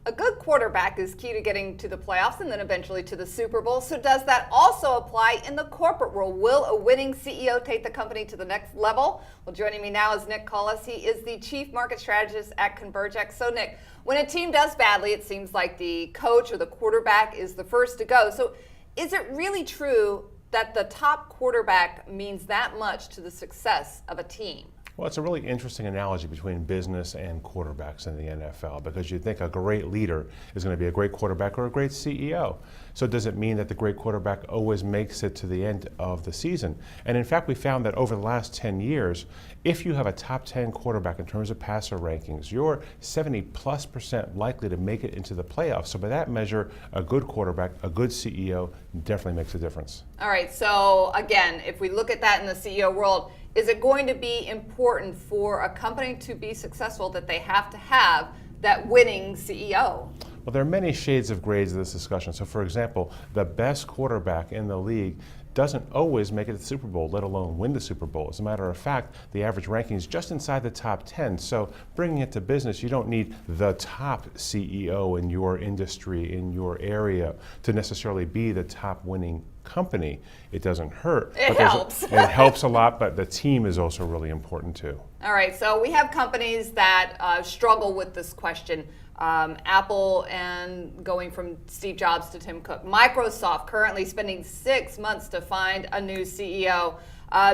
A good quarterback is key to getting to the playoffs and then eventually to the Super Bowl. So does that also apply in the corporate world? Will a winning CEO take the company to the next level? Well, joining me now is Nick Collis. He is the Chief Market Strategist at ConvergEx. So Nick, when a team does badly, it seems like the coach or the quarterback is the first to go. So is it really true that the top quarterback means that much to the success of a team? Well, it's a really interesting analogy between business and quarterbacks in the NFL, because you think a great leader is going to be a great quarterback or a great CEO. So does it mean that the great quarterback always makes it to the end of the season? And in fact, we found that over the last 10 years, if you have a top 10 quarterback in terms of passer rankings, you're 70+% likely to make it into the playoffs. So by that measure, a good quarterback, a good CEO definitely makes a difference. All right, so again, if we look at that in the CEO world, is it going to be important for a company to be successful that they have to have that winning CEO? Well, there are many shades of grades of this discussion. So for example, the best quarterback in the league doesn't always make it to the Super Bowl, let alone win the Super Bowl. As a matter of fact, the average ranking is just inside the top 10. So bringing it to business, you don't need the top CEO in your industry, in your area, to necessarily be the top winning company. It doesn't hurt. It helps. It helps a lot, but the team is also really important too. All right, so we have companies that struggle with this question. Apple and going from Steve Jobs to Tim Cook. Microsoft currently spending 6 months to find a new CEO.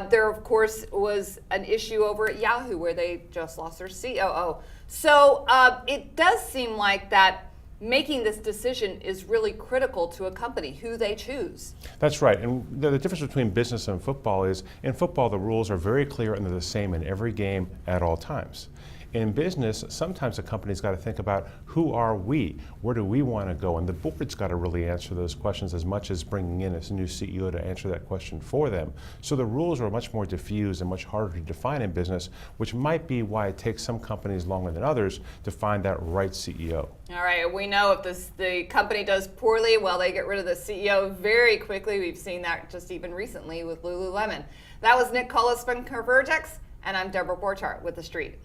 There, of course, was an issue over at Yahoo where they just lost their COO. So it does seem like that making this decision is really critical to a company, who they choose. That's right, and the difference between business and football is, in football the rules are very clear and they're the same in every game at all times. In business, sometimes a company's got to think about, who are we? Where do we want to go? And the board's got to really answer those questions as much as bringing in a new CEO to answer that question for them. So the rules are much more diffused and much harder to define in business, which might be why it takes some companies longer than others to find that right CEO. All right, we know if the company does poorly, well, they get rid of the CEO very quickly. We've seen that just even recently with Lululemon. That was Nick Collis from ConvergEx, and I'm Deborah Borchardt with The Street.